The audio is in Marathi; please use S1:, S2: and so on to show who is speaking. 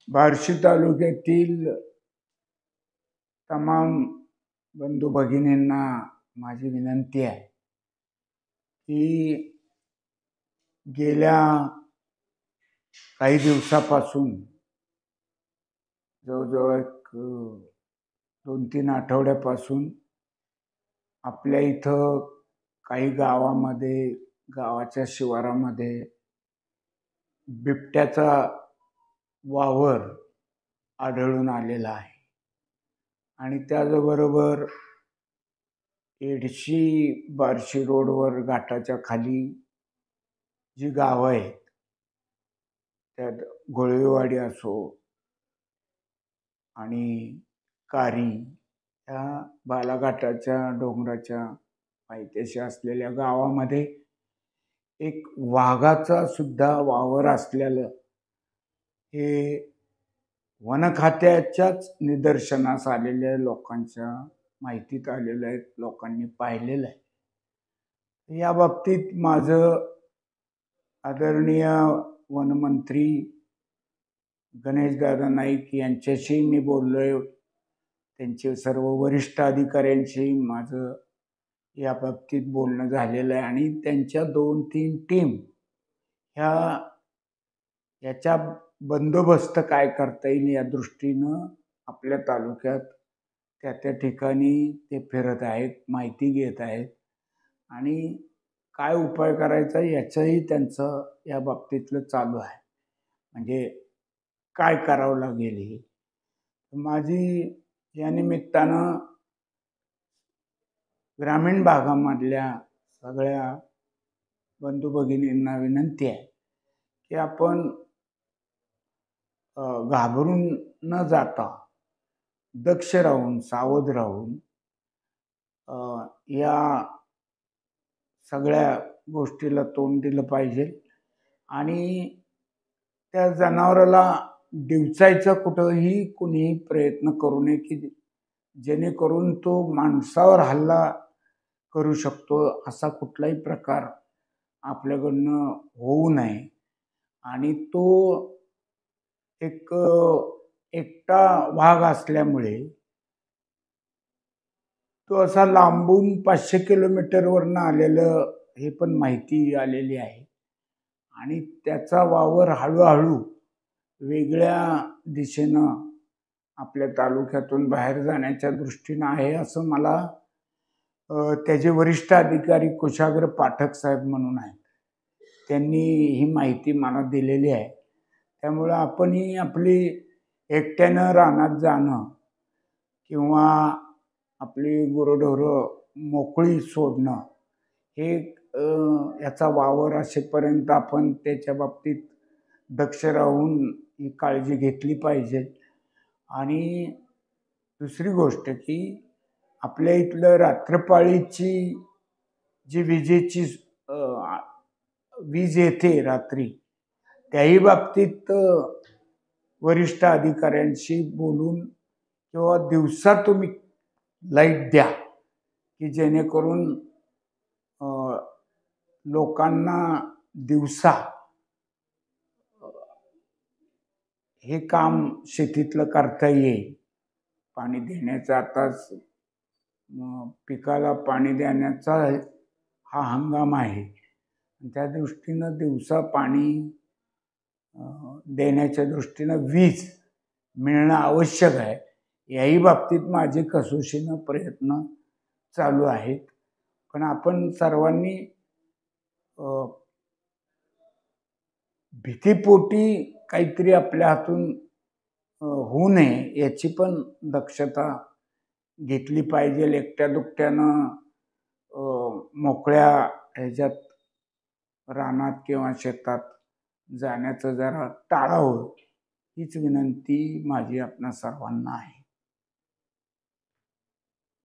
S1: बार्शी तालुक्यातील तमाम बंधू भगिनींना माझी विनंती आहे की गेल्या काही दिवसापासून जवळजवळ एक 2-3 आठवड्यापासून आपल्या इथं काही गावाच्या शिवारामध्ये बिबट्याचा वावर आढळून आलेला आहे आणि त्याचबरोबर एडशी बार्शी रोडवर घाटाच्या खाली जी गावं आहेत त्यात गोळवेवाडी असो आणि कारी या बालाघाटाच्या डोंगराच्या पायथ्याशी असलेल्या गावामध्ये एक वाघाचा सुद्धा वावर असलेलं हे वन खात्याच्याच निदर्शनास आलेल्या लोकांच्या माहितीत आलेलं आहे, लोकांनी पाहिलेलं आहे। या बाबतीत माझं आदरणीय वनमंत्री गणेशदादा नाईक यांच्याशी मी बोललोय, त्यांचे सर्व वरिष्ठ अधिकाऱ्यांशी माझं या बाबतीत बोलणं झालेलं आहे आणि त्यांच्या 2-3 टीम याच्या बंदोबस्त काय करता येईल या दृष्टीनं आपल्या तालुक्यात त्या ठिकाणी ते फिरत आहेत, माहिती घेत आहेत आणि काय उपाय करायचा याचंही त्यांचं या बाबतीतलं चालू आहे। म्हणजे काय करावं लागेल हे माझी या निमित्तानं ग्रामीण भागामधल्या सगळ्या बंधू भगिनींना विनंती आहे की आपण घाबरून न जाता दक्ष राहून सावध राहून या सगळ्या गोष्टीला तोंड दिलं पाहिजे आणि त्या जनावराला डिवचायचा कुठंही कुणीही प्रयत्न करू नये की जेणेकरून तो माणसावर हल्ला करू शकतो असा कुठलाही प्रकार आपल्याकडनं होऊ नये आणि तो एकटा वाघ असल्यामुळे तो असा लांबून 500 किलोमीटरवरनं आलेलं हे पण माहिती आलेली आहे आणि त्याचा वावर हळूहळू वेगळ्या दिशेनं आपल्या तालुक्यातून बाहेर जाण्याच्या दृष्टीनं आहे असं मला त्याचे वरिष्ठ अधिकारी कुशाग्र पाठक साहेब म्हणून आहेत, त्यांनी ही माहिती मला दिलेली आहे। त्यामुळे आपणही आपली एकट्यानं रानात जाणं किंवा आपली गुरंढोरं मोकळी सोडणं हे याचा वावर असेपर्यंत आपण त्याच्या बाबतीत दक्ष राहून ही काळजी घेतली पाहिजे। आणि दुसरी गोष्ट की आपल्या इथलं रात्रपाळीची जी विजेची वीज येते रात्री त्याही बाबतीत वरिष्ठ अधिकाऱ्यांशी बोलून किंवा दिवसा तुम्ही लाईट द्या की जेणेकरून लोकांना दिवसा हे काम शेतीतलं करता येईल। पाणी देण्याचं आताच पिकाला पाणी देण्याचा हा हंगाम आहे, त्या दृष्टीनं दिवसा पाणी देण्याच्या दृष्टीनं वीज मिळणं आवश्यक आहे। याही बाबतीत माझे कसोशीनं प्रयत्न चालू आहेत, पण आपण सर्वांनी भीतीपोटी काहीतरी आपल्या हातून होऊ नये याची पण दक्षता घेतली पाहिजे। एकट्या दुकट्यानं मोकळ्या ह्याच्यात रानात किंवा शेतात जाण्याचं जरा टाळावं हीच विनंती माझी आपणा सर्वांना आहे।